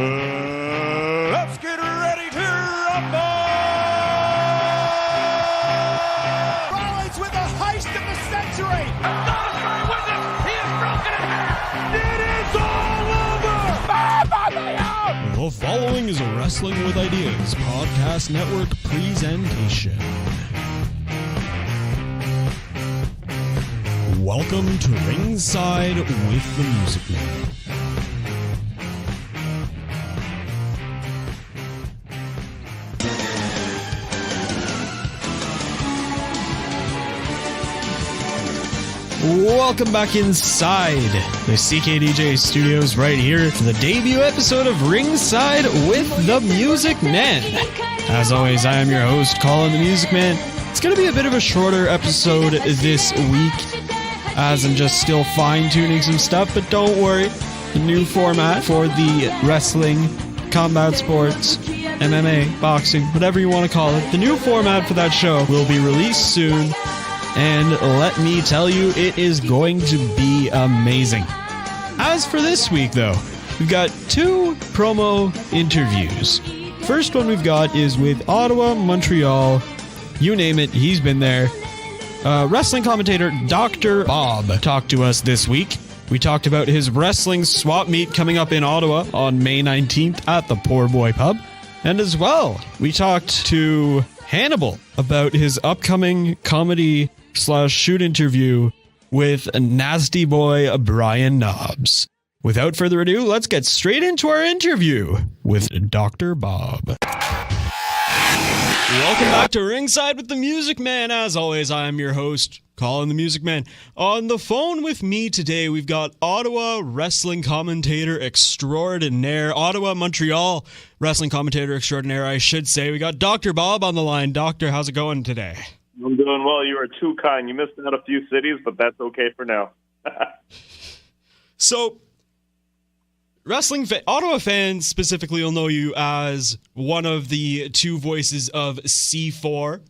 Let's get ready to rumble! Rollins with the heist of the century! Solitary witness! He is broken in half! It is all over! Bam! The following is a Wrestling with Ideas podcast network presentation. Welcome to Ringside with the Music Man. Welcome back inside the CKDJ studios right here for the debut episode of Ringside with the Music Man. As always, I am your host, Colin the Music Man. It's going to be a bit of a shorter episode this week as I'm just still fine-tuning some stuff, but don't worry. The new format for the wrestling, combat sports, MMA, boxing, whatever you want to call it, the new format for that show will be released soon. And let me tell you, it is going to be amazing. As for this week, though, we've got two promo interviews. First one we've got is with Ottawa, Montreal, you name it, he's been there. Wrestling commentator Dr. Bob talked to us this week. We talked about his wrestling swap meet coming up in Ottawa on May 19th at the Poor Boy Pub. And as well, we talked to Hannibal about his upcoming comedy/shoot interview with nasty boy Brian Knobbs. Without further ado, let's get straight into our interview with Dr. Bob. Welcome back to Ringside with the Music Man. As always, I am your host, Colin the Music Man. On the phone with me today, we've got Ottawa wrestling commentator extraordinaire, Ottawa, Montreal wrestling commentator extraordinaire, I should say. We got Dr. Bob on the line. Doctor, how's it going today? I'm doing well. You are too kind. You missed out a few cities, but that's okay for now. So, Ottawa fans specifically will know you as one of the two voices of C4.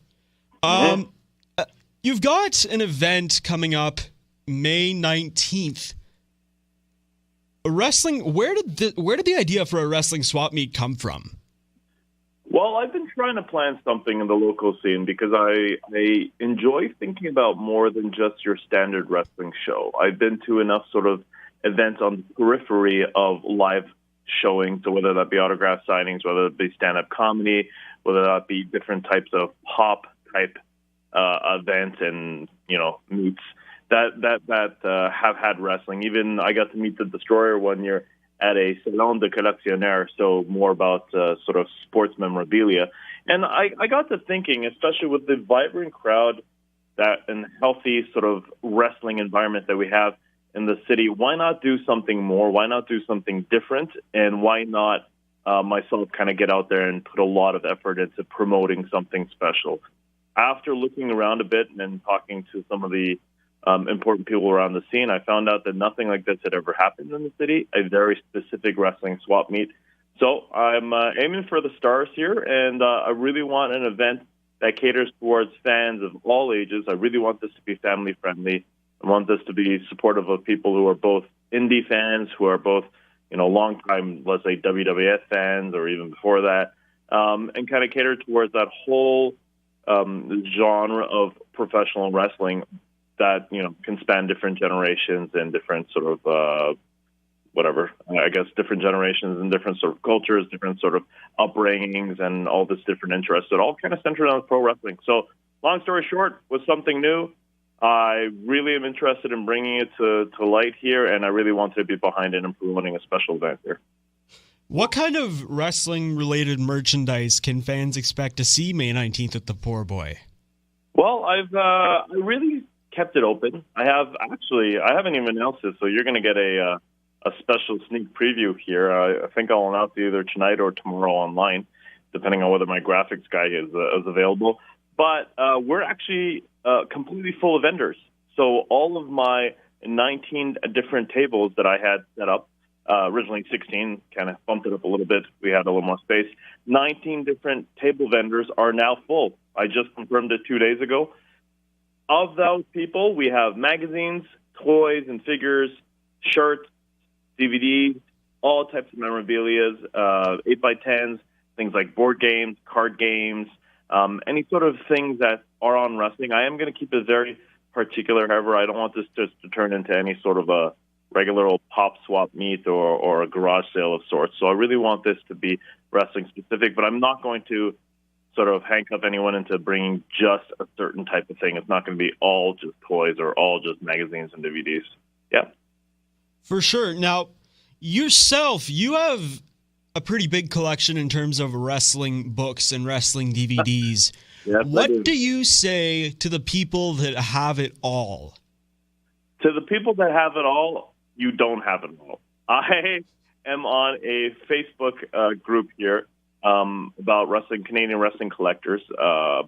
You've got an event coming up May 19th. Where did the idea for a wrestling swap meet come from? Well, I've been trying to plan something in the local scene because I enjoy thinking about more than just your standard wrestling show. I've been to enough sort of events on the periphery of live showing, so whether that be autograph signings, whether it be stand-up comedy, whether that be different types of pop-type events and, meets that have had wrestling. Even I got to meet the Destroyer one year at a Salon de Collectionneur, so more about sort of sports memorabilia. And I got to thinking, especially with the vibrant crowd and healthy sort of wrestling environment that we have in the city, why not do something more? Why not do something different? And why not myself kind of get out there and put a lot of effort into promoting something special? After looking around a bit and talking to some of the important people around the scene, I found out that nothing like this had ever happened in the city, a very specific wrestling swap meet. So I'm aiming for the stars here, and I really want an event that caters towards fans of all ages. I really want this to be family-friendly. I want this to be supportive of people who are both indie fans, who are both, long-time, let's say, WWF fans, or even before that, and kind of cater towards that whole genre of professional wrestling that, can span different generations and different sort of, different generations and different sort of cultures, different sort of upbringings and all this different interests. It all kind of centered on pro wrestling. So long story short, with something new, I really am interested in bringing it to light here, and I really want to be behind it and promoting a special event here. What kind of wrestling-related merchandise can fans expect to see May 19th at the Poor Boy? Well, I really kept it open. I haven't even announced it, so you're going to get a special sneak preview here. I think I'll announce it either tonight or tomorrow online, depending on whether my graphics guy is available. But we're actually completely full of vendors. So all of my 19 different tables that I had set up, originally 16, kind of bumped it up a little bit. We had a little more space. 19 different table vendors are now full. I just confirmed it 2 days ago. Of those people, we have magazines, toys and figures, shirts, DVDs, all types of memorabilia, 8x10s, things like board games, card games, any sort of things that are on wrestling. I am going to keep it very particular. However, I don't want this just to turn into any sort of a regular old pop swap meet or a garage sale of sorts. So I really want this to be wrestling specific, but I'm not going to sort of handcuff anyone into bringing just a certain type of thing. It's not going to be all just toys or all just magazines and DVDs. Yeah. For sure. Now, yourself, you have a pretty big collection in terms of wrestling books and wrestling DVDs. Yes, what do you say to the people that have it all? To the people that have it all, you don't have it all. I am on a Facebook group here about wrestling, Canadian wrestling collectors.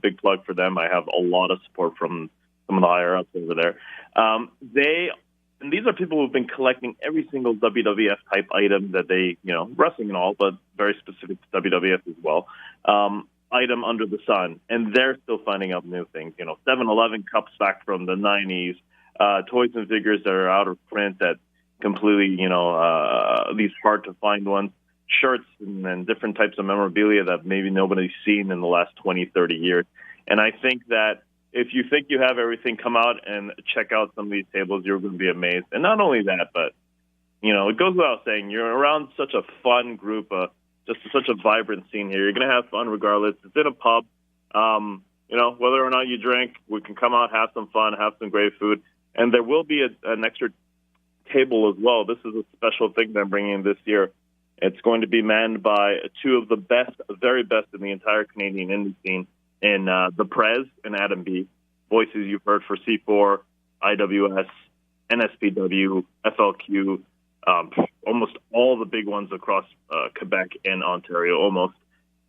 Big plug for them. I have a lot of support from some of the higher ups over there. And these are people who've been collecting every single WWF type item that they, wrestling and all, but very specific to WWF as well, item under the sun. And they're still finding out new things. 7-Eleven cups back from the 90s, toys and figures that are out of print that completely, these hard to find ones, shirts and different types of memorabilia that maybe nobody's seen in the last 20, 30 years. And I think that if you think you have everything, come out and check out some of these tables. You're going to be amazed. And not only that, but, it goes without saying, you're around such a fun group, just such a vibrant scene here. You're going to have fun regardless. It's in a pub. Whether or not you drink, we can come out, have some fun, have some great food. And there will be an extra table as well. This is a special thing that I'm bringing in this year. It's going to be manned by two of the best, very best in the entire Canadian indie scene, in the Prez and Adam B. Voices you've heard for C4, IWS, NSPW, FLQ, almost all the big ones across Quebec and Ontario, almost.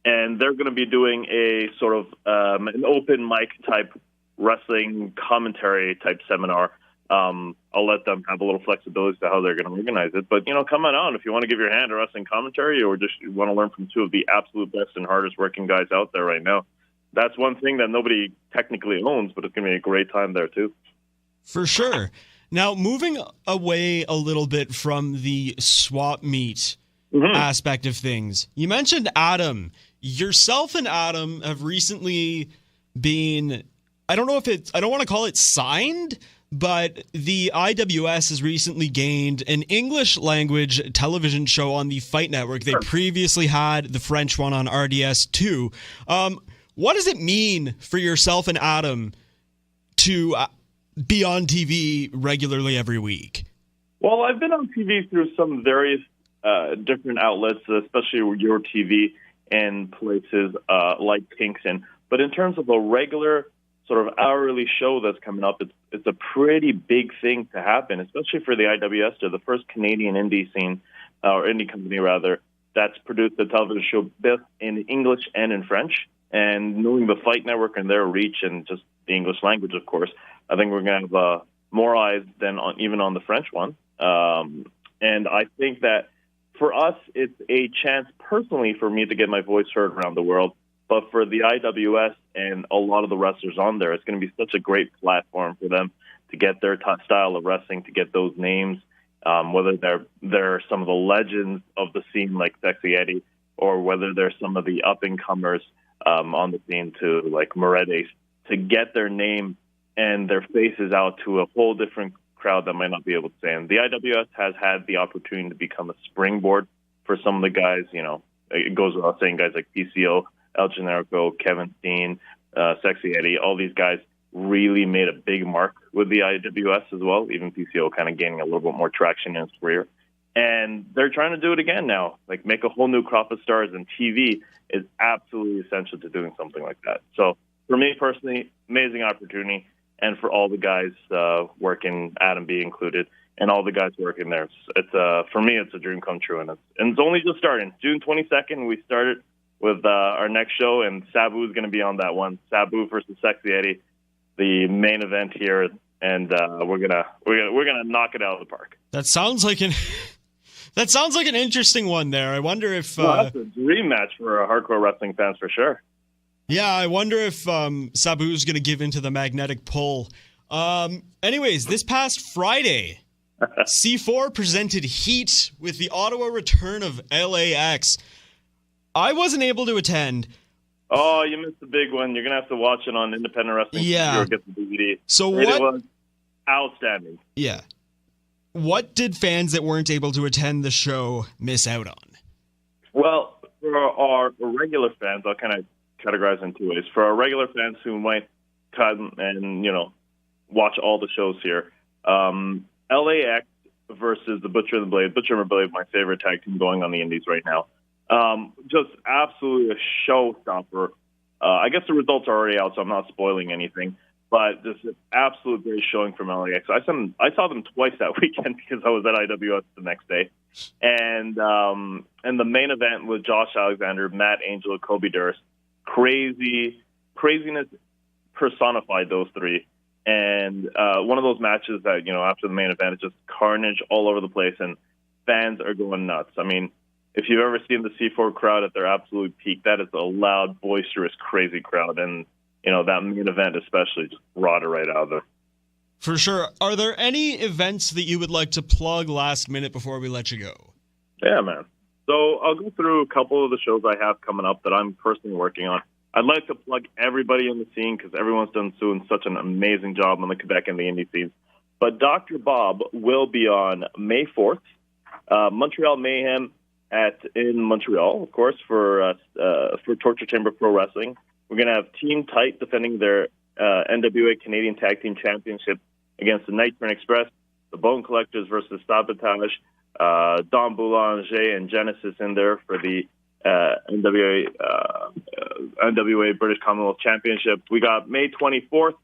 And they're going to be doing a sort of an open mic type wrestling commentary type seminar. I'll let them have a little flexibility as to how they're going to organize it. But, come on out if you want to give your hand to wrestling commentary or just want to learn from two of the absolute best and hardest working guys out there right now. That's one thing that nobody technically owns, but it's going to be a great time there too. For sure. Now, moving away a little bit from the swap meet aspect of things, you mentioned Adam. Yourself and Adam have recently been, I don't want to call it signed, but the IWS has recently gained an English language television show on the Fight Network. They previously had the French one on RDS2. What does it mean for yourself and Adam to be on TV regularly every week? Well, I've been on TV through some various different outlets, especially your TV and places like Kingston. But in terms of a regular sort of hourly show that's coming up, it's a pretty big thing to happen, especially for the IWS. They're the first Canadian indie scene, or indie company rather, that's produced a television show both in English and in French. And knowing the Fight Network and their reach and just the English language, of course, I think we're going to have more eyes than even on the French one. And I think that for us, it's a chance personally for me to get my voice heard around the world. But for the IWS and a lot of the wrestlers on there, it's going to be such a great platform for them to get their style of wrestling, to get those names, whether they're some of the legends of the scene like Sexy Eddie, or whether they're some of the up-and-comers on the scene to like Moredes, to get their name and their faces out to a whole different crowd that might not be able to say. And the IWS has had the opportunity to become a springboard for some of the guys, it goes without saying, guys like PCO, El Generico, Kevin Steen, Sexy Eddie, all these guys really made a big mark with the IWS as well, even PCO kind of gaining a little bit more traction in his career. And they're trying to do it again now, like make a whole new crop of stars, and TV is absolutely essential to doing something like that. So for me personally, amazing opportunity. And for all the guys working, Adam B included, and all the guys working there, it's for me, it's a dream come true. And it's only just starting. June 22nd, we started with our next show, and Sabu is going to be on that one. Sabu versus Sexy Eddie, the main event here, and we're gonna knock it out of the park. That sounds like an interesting one there. I wonder if that's a dream match for hardcore wrestling fans for sure. Yeah, I wonder if Sabu's going to give into the magnetic pull. Anyways, this past Friday, C4 presented Heat with the Ottawa return of LAX. I wasn't able to attend. Oh, you missed the big one. You're going to have to watch it on Independent Wrestling. Yeah. Or get the DVD. So It what? was outstanding. Yeah. What did fans that weren't able to attend the show miss out on? Well, for our regular fans, I'll kind of categorize in two ways. For our regular fans who might come and, watch all the shows here, LAX versus the Butcher and the Blade. Butcher and the Blade, my favorite tag team going on the Indies right now. Just absolutely a showstopper. I guess the results are already out, so I'm not spoiling anything. But just an absolute great showing from LAX. I saw them twice that weekend because I was at IWS the next day. And the main event was Josh Alexander, Matt Angel, Kobe Durst. Craziness personified, those three. And one of those matches that, after the main event, it's just carnage all over the place, and fans are going nuts. I mean, if you've ever seen the C4 crowd at their absolute peak, that is a loud, boisterous, crazy crowd. And, that main event especially just brought it right out of there. For sure. Are there any events that you would like to plug last minute before we let you go? Yeah, man. So I'll go through a couple of the shows I have coming up that I'm personally working on. I'd like to plug everybody in the scene because everyone's doing such an amazing job on the Quebec and the indie scenes. But Dr. Bob will be on May 4th, Montreal Mayhem in Montreal, of course, for Torture Chamber Pro Wrestling. We're going to have Team Tight defending their NWA Canadian Tag Team Championship against the Night Train Express, the Bone Collectors versus Sabotage, Don Boulanger and Genesis in there for the NWA British Commonwealth Championship. We got May 24th,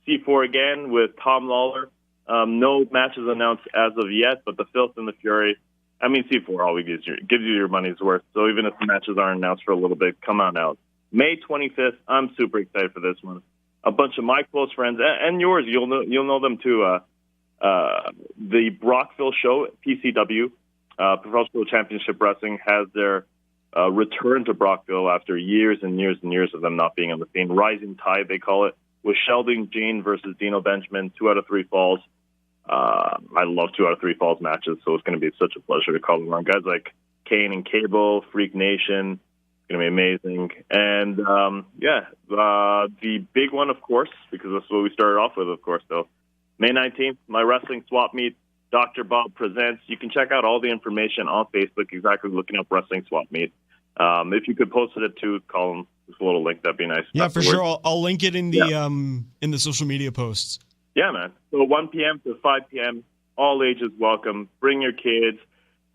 C4 again with Tom Lawler. No matches announced as of yet, but the Filth and the Fury. I mean, C4 always gives you your money's worth. So even if the matches aren't announced for a little bit, come on out. May 25th, I'm super excited for this one. A bunch of my close friends and yours, you'll know them too. The Brockville show, PCW, Professional Championship Wrestling, has their return to Brockville after years and years and years of them not being on the scene. Rising Tide, they call it, with Sheldon Jean versus Dino Benjamin, 2 out of 3 falls. I love 2 out of 3 falls matches, so it's going to be such a pleasure to call them on. Guys like Kane and Cable, Freak Nation, it's going to be amazing. And, the big one, of course, because that's what we started off with, of course, though. May 19th, my wrestling swap meet, Dr. Bob Presents. You can check out all the information on Facebook, exactly looking up Wrestling Swap Meet. If you could post it too, Colin, just a little link, that'd be nice. Yeah, for sure. I'll link it in the social media posts. Yeah, man. So 1 p.m. to 5 p.m., all ages welcome. Bring your kids.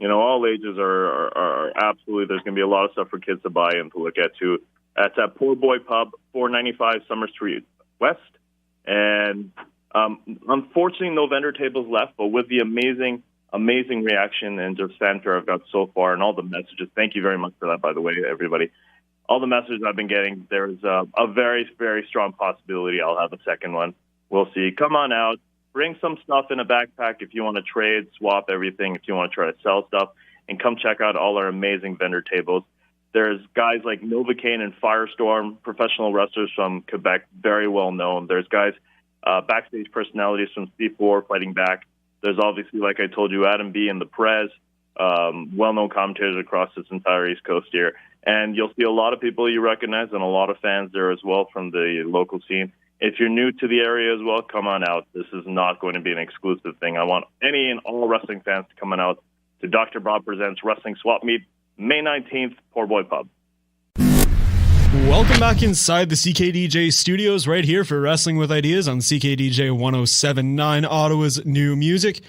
All ages are absolutely, there's going to be a lot of stuff for kids to buy and to look at too. That's at Poor Boy Pub, 495 Summer Street West. And unfortunately, no vendor tables left, but with the amazing reaction and just fanfare I've got so far and all the messages, thank you very much for that, by the way, everybody. All the messages I've been getting, there's a very, very strong possibility I'll have a second one. We'll see. Come on out. Bring some stuff in a backpack if you want to trade, swap everything, if you want to try to sell stuff, and come check out all our amazing vendor tables. There's guys like Novocaine and Firestorm, professional wrestlers from Quebec, very well known. There's guys, backstage personalities from C4 fighting back. There's obviously, like I told you, Adam B. and the Prez, well-known commentators across this entire East Coast here. And you'll see a lot of people you recognize and a lot of fans there as well from the local scene. If you're new to the area as well, come on out. This is not going to be an exclusive thing. I want any and all wrestling fans to come on out to Dr. Bob Presents Wrestling Swap Meet, May 19th, Poor Boy Pub. Welcome back inside the CKDJ studios right here for Wrestling with Ideas on CKDJ 107.9, Ottawa's new music.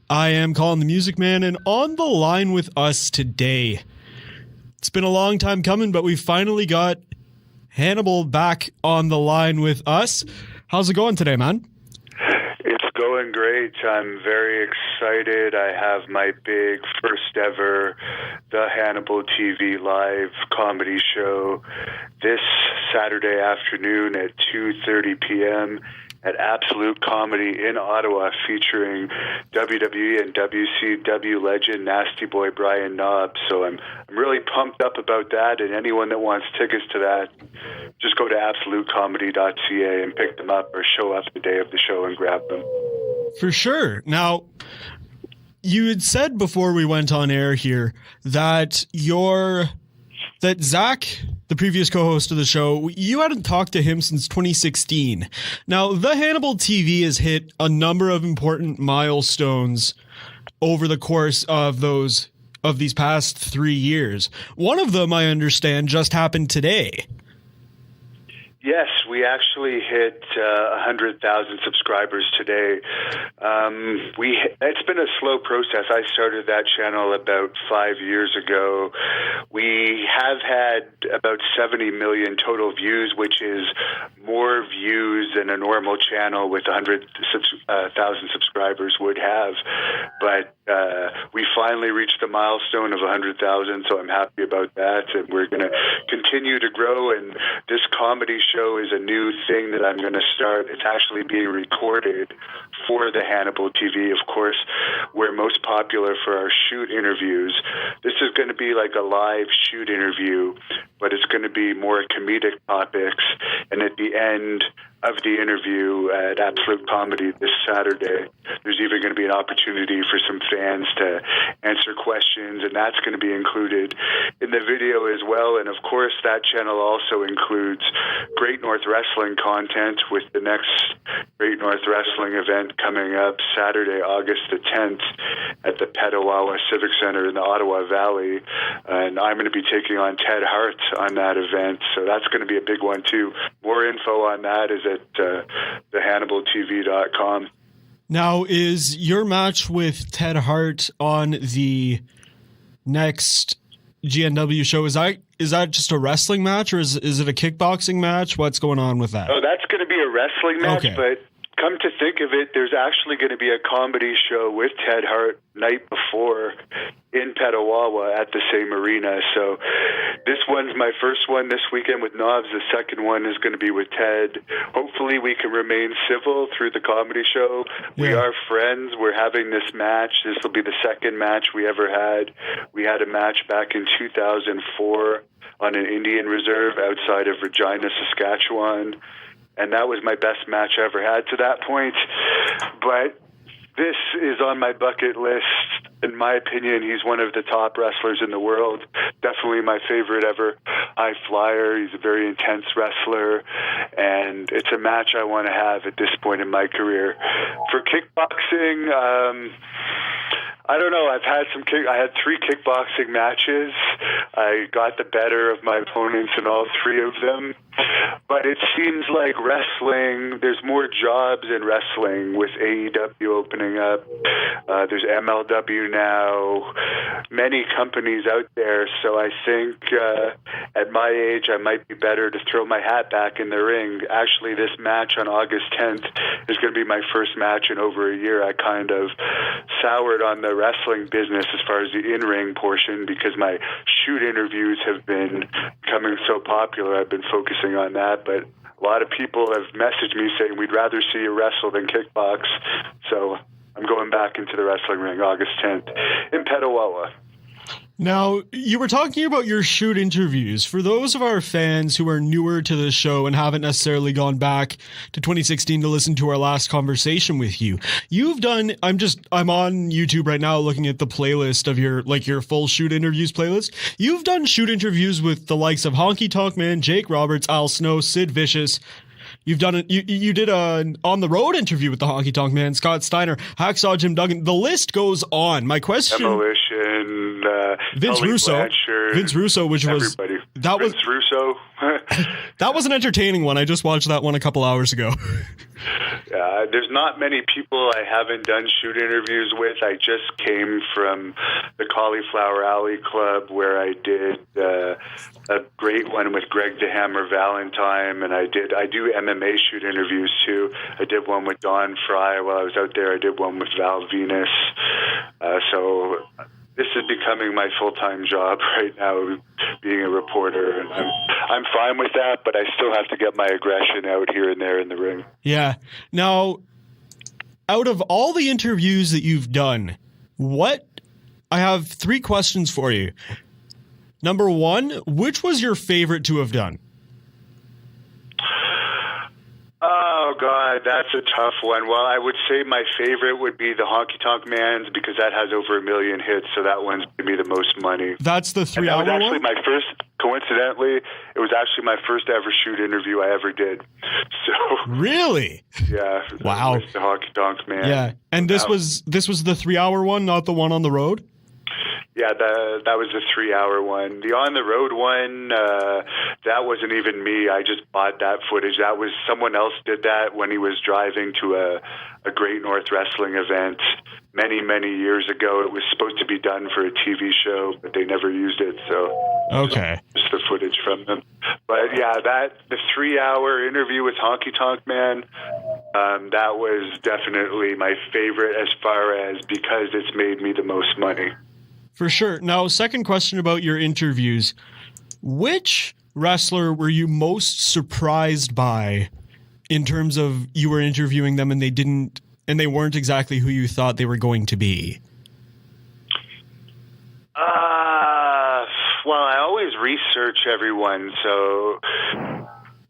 I am Colin the Music Man, and on the line with us today, it's been a long time coming, but we finally got Hannibal back on the line with us. How's it going today, man? It's going great. I'm very excited. I have my big first ever The Hannibal TV live comedy show this Saturday afternoon at 2:30 p.m. at Absolute Comedy in Ottawa, featuring WWE and WCW legend Nasty Boy Brian Knobb. So I'm really pumped up about that, and anyone that wants tickets to that, just go to absolutecomedy.ca and pick them up, or show up the day of the show and grab them. For sure. Now, you had said before we went on air here that that Zach, the previous co-host of the show, you hadn't talked to him since 2016. Now, the Hannibal TV has hit a number of important milestones over the course of these past 3 years. One of them, I understand, just happened today. Yes, we actually hit 100,000 subscribers today. It's been a slow process. I started that channel about 5 years ago. We have had about 70 million total views, which is more views than a normal channel with 100,000 subscribers would have. But we finally reached the milestone of 100,000, so I'm happy about that. And we're going to continue to grow. And this comedy show is a new thing that I'm going to start. It's actually being recorded for the Hannibal TV. Of course, we're most popular for our shoot interviews. This is going to be like a live shoot interview, but it's going to be more comedic topics. And at the end of the interview at Absolute Comedy this Saturday, there's even going to be an opportunity for some fans to answer questions, and that's going to be included in the video as well. And of course, that channel also includes Great North Wrestling content, with the next Great North Wrestling event coming up Saturday, August the 10th at the Petawawa Civic Center in the Ottawa Valley. And I'm going to be taking on Ted Hart on that event, so that's going to be a big one too. More info on that is at thehannibaltv.com. Now, is your match with Ted Hart on the next GNW show, is that just a wrestling match, or is it a kickboxing match? What's going on with that? Oh, that's going to be a wrestling match, okay. But come to think of it, there's actually going to be a comedy show with Ted Hart night before in Petawawa at the same arena. So this one's my first one this weekend with Knobs. The second one is going to be with Ted. Hopefully we can remain civil through the comedy show. Yeah. We are friends. We're having this match. This will be the second match we ever had. We had a match back in 2004 on an Indian reserve outside of Regina, Saskatchewan. And that was my best match I ever had to that point. But this is on my bucket list. In my opinion, he's one of the top wrestlers in the world. Definitely my favorite ever high flyer. He's a very intense wrestler. And it's a match I want to have at this point in my career. For kickboxing, I don't know. I had 3 kickboxing matches. I got the better of my opponents in all 3 of them. But it seems like wrestling, there's more jobs in wrestling with AEW opening up. There's MLW now. Many companies out there. So I think at my age, I might be better to throw my hat back in the ring. Actually, this match on August 10th is going to be my first match in over a year. I kind of soured on the wrestling business as far as the in-ring portion because my shoot interviews have been becoming so popular. I've been focusing on that, but a lot of people have messaged me saying we'd rather see you wrestle than kickbox. So I'm going back into the wrestling ring August 10th in Petawawa. Now, you were talking about your shoot interviews. For those of our fans who are newer to the show and haven't necessarily gone back to 2016 to listen to our last conversation with you, you've done, I'm on YouTube right now looking at the playlist of your full shoot interviews playlist. You've done shoot interviews with the likes of Honky Tonk Man, Jake Roberts, Al Snow, Sid Vicious. You've done it. You did an on the road interview with the Honky Tonk Man, Scott Steiner, Hacksaw Jim Duggan. The list goes on. My question: Demolition, Vince Russo, Blanchard, Vince Russo, which everybody. was Vince Russo. That was an entertaining one. I just watched that one a couple hours ago. There's not many people I haven't done shoot interviews with. I just came from the Cauliflower Alley Club where I did a great one with Greg the Hammer Valentine, and I do MMA shoot interviews too. I did one with Don Fry while I was out there. I did one with Val Venus. So this is becoming my full-time job right now, being a reporter, and I'm fine with that, but I still have to get my aggression out here and there in the ring. Yeah. Now, out of all the interviews that you've done, I have 3 questions for you. Number 1, which was your favorite to have done? Oh, God, that's a tough one. Well, I would say my favorite would be the Honky Tonk Man's because that has over 1 million hits, so that one's given me the most money. That's the 3 hour one? That was actually my first, coincidentally, it was actually my first ever shoot interview I ever did. So Really? Yeah. Wow. With the Honky Tonk Man. Yeah. And this was the 3 hour one, not the one on the road? Yeah, that was the 3 hour one. The on the road one, that wasn't even me. I just bought that footage. That was someone else did that when he was driving to a Great North Wrestling event many, many years ago. It was supposed to be done for a TV show, but they never used it. So okay, just the footage from them. But yeah, the 3 hour interview with Honky Tonk Man, that was definitely my favorite as far as because it's made me the most money. For sure. Now, second question about your interviews. Which wrestler were you most surprised by in terms of you were interviewing them and they weren't exactly who you thought they were going to be? Well, I always research everyone, so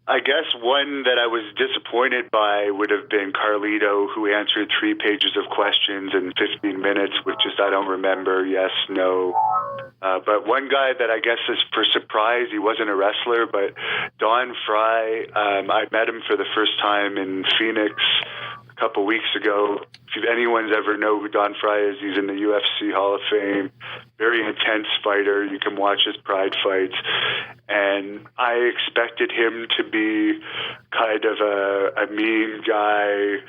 I guess one that I was disappointed by would have been Carlito, who answered 3 pages of questions in 15 minutes, which is I don't remember, yes, no. But one guy that I guess is for surprise, he wasn't a wrestler, but Don Fry, I met him for the first time in Phoenix a couple weeks ago. If anyone's ever know who Don Fry is, he's in the UFC Hall of Fame. Very intense fighter. You can watch his Pride fights. And I expected him to be kind of a mean guy,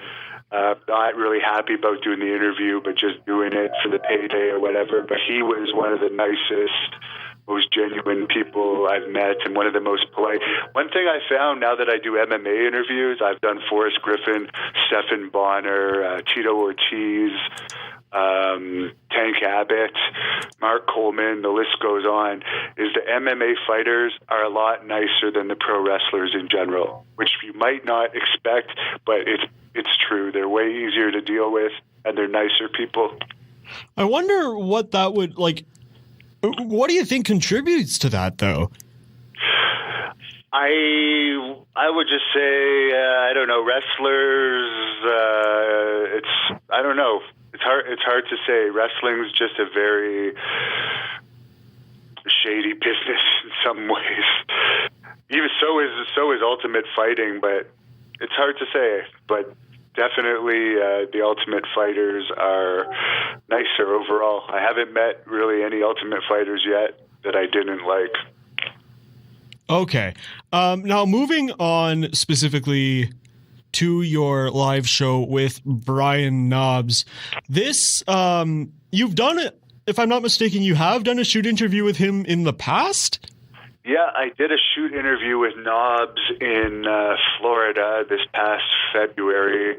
not really happy about doing the interview, but just doing it for the payday or whatever. But he was one of the nicest, most genuine people I've met and one of the most polite. One thing I found now that I do MMA interviews, I've done Forrest Griffin, Stephan Bonner, Tito Ortiz, Tank Abbott, Mark Coleman, the list goes on, is the MMA fighters are a lot nicer than the pro wrestlers in general, which you might not expect, but it's true. They're way easier to deal with, and they're nicer people. I wonder what that would, like, what do you think contributes to that, though? I would just say, I don't know, wrestlers, I don't know. It's hard to say. Wrestling's just a very shady business in some ways. Even so is Ultimate Fighting, but it's hard to say. But definitely the Ultimate Fighters are nicer overall. I haven't met really any Ultimate Fighters yet that I didn't like. Okay. Now moving on specifically to your live show with Brian Knobbs. This, you've done it, if I'm not mistaken, you have done a shoot interview with him in the past? Yeah, I did a shoot interview with Knobbs in Florida this past February.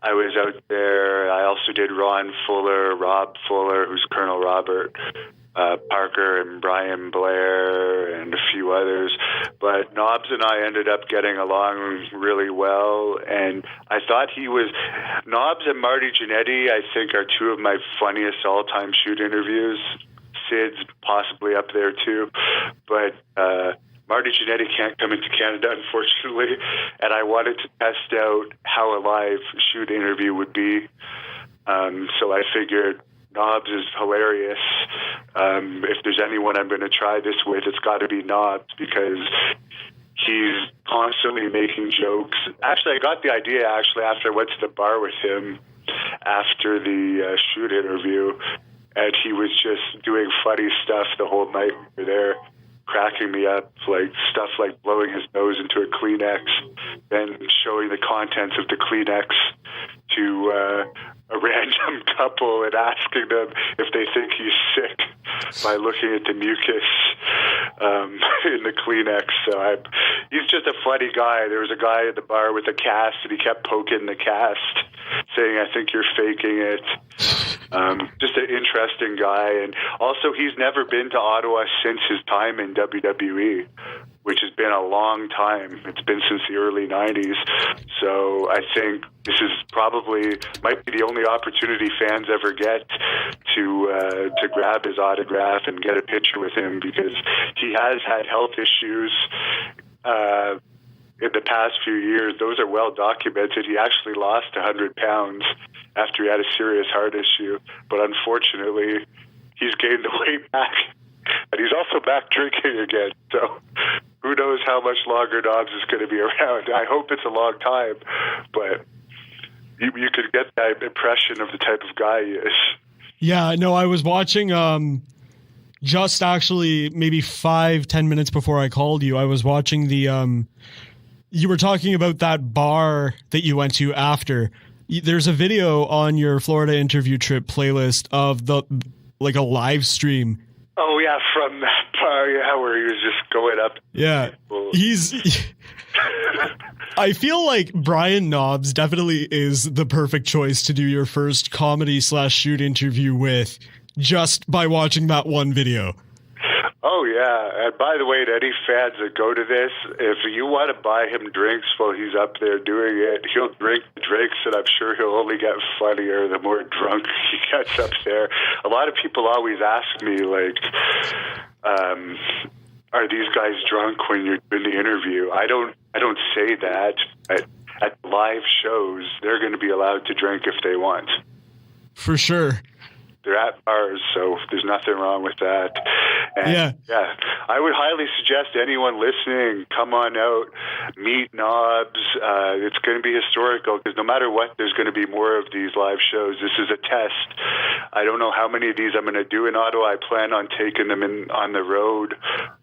I was out there. I also did Ron Fuller, Rob Fuller, who's Colonel Robert, Parker and Brian Blair and a few others. But Knobbs and I ended up getting along really well, and I thought Knobbs and Marty Jannetty, I think, are two of my funniest all-time shoot interviews. Sid's possibly up there too, but Marty Jannetty can't come into Canada, unfortunately, and I wanted to test out how a live shoot interview would be. So I figured Knobbs is hilarious. If there's anyone I'm going to try this with, it's got to be Knobbs because he's constantly making jokes. Actually, I got the idea after I went to the bar with him after the shoot interview, and he was just doing funny stuff the whole night we were there, cracking me up, like stuff like blowing his nose into a Kleenex, then showing the contents of the Kleenex to a random couple and asking them if they think he's sick by looking at the mucus in the Kleenex. So he's just a funny guy. There was a guy at the bar with a cast, and he kept poking the cast, saying, "I think you're faking it." Just an interesting guy. And also, he's never been to Ottawa since his time in WWE, which has been a long time. It's been since the early 90s. So I think this is might be the only opportunity fans ever get to grab his autograph and get a picture with him, because he has had health issues in the past few years, those are well documented. He actually lost 100 pounds after he had a serious heart issue, but unfortunately, he's gained the weight back, and he's also back drinking again. So who knows how much longer Knobs is going to be around. I hope it's a long time, but you could get that impression of the type of guy he is. Yeah, no, I was watching just actually maybe 5-10 minutes before I called you. I was watching the you were talking about that bar that you went to after. There's a video on your Florida interview trip playlist of like a live stream. Oh yeah, from that bar, yeah, where he was just going up. Yeah, I feel like Brian Knobs definitely is the perfect choice to do your first comedy/shoot interview with, just by watching that one video. Oh, yeah. And by the way, to any fans that go to this, if you want to buy him drinks while he's up there doing it, he'll drink the drinks, and I'm sure he'll only get funnier the more drunk he gets up there. A lot of people always ask me, like, are these guys drunk when you're doing the interview? I don't say that. At live shows, they're going to be allowed to drink if they want. For sure. They're at bars, so there's nothing wrong with that. And yeah, I would highly suggest anyone listening, come on out, meet Knobs. It's going to be historical, because no matter what, there's going to be more of these live shows. This is a test. I don't know how many of these I'm going to do in Ottawa. I plan on taking them on the road.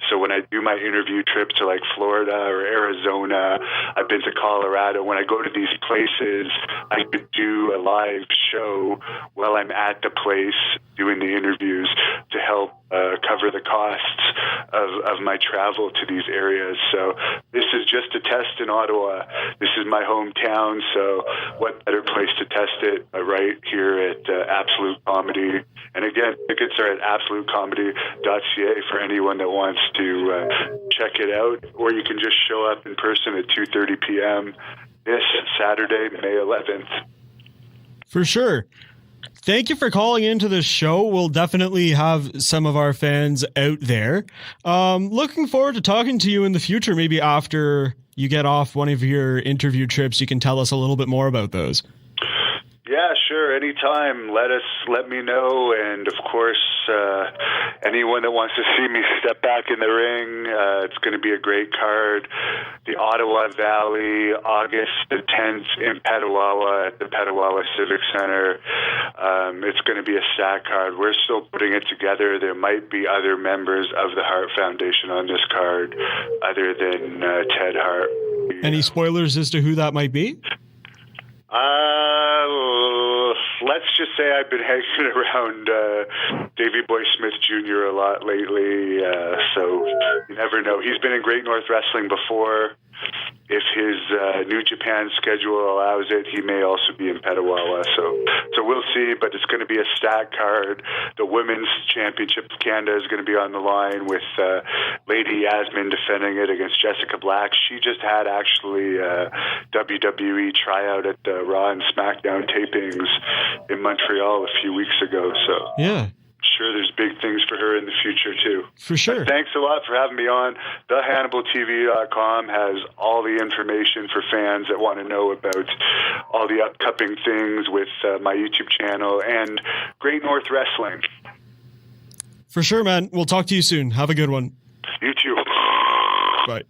So when I do my interview trip to like Florida or Arizona, I've been to Colorado. When I go to these places, I could do a live show while I'm at the place doing the interviews to help cover the costs of my travel to these areas. So this is just a test in Ottawa. This is my hometown, so what better place to test it right here at Absolute Comedy. And again, tickets are at absolutecomedy.ca for anyone that wants to check it out, or you can just show up in person at 2:30 p.m. this Saturday, May 11th. For sure. Thank you for calling into the show. We'll definitely have some of our fans out there. Looking forward to talking to you in the future. Maybe after you get off one of your interview trips, you can tell us a little bit more about those. Yeah, sure. Anytime. Let me know. And of course, anyone that wants to see me step back in the ring, it's going to be a great card. The Ottawa Valley, August the 10th in Petawawa at the Petawawa Civic Center. It's going to be a stack card. We're still putting it together. There might be other members of the Hart Foundation on this card other than Ted Hart. Any spoilers as to who that might be? Let's just say I've been hanging around Davey Boy Smith Jr. a lot lately, so you never know. He's been in Great North Wrestling before. If his New Japan schedule allows it, he may also be in Petawawa. So we'll see, but it's going to be a stack card. The Women's Championship of Canada is going to be on the line with Lady Yasmin defending it against Jessica Black. She just had actually WWE tryout at the Raw and SmackDown tapings in Montreal a few weeks ago. So yeah. Sure, there's big things for her in the future, too. For sure. But thanks a lot for having me on. TheHannibalTV.com has all the information for fans that want to know about all the upcoming things with my YouTube channel and Great North Wrestling. For sure, man. We'll talk to you soon. Have a good one. You too. Bye.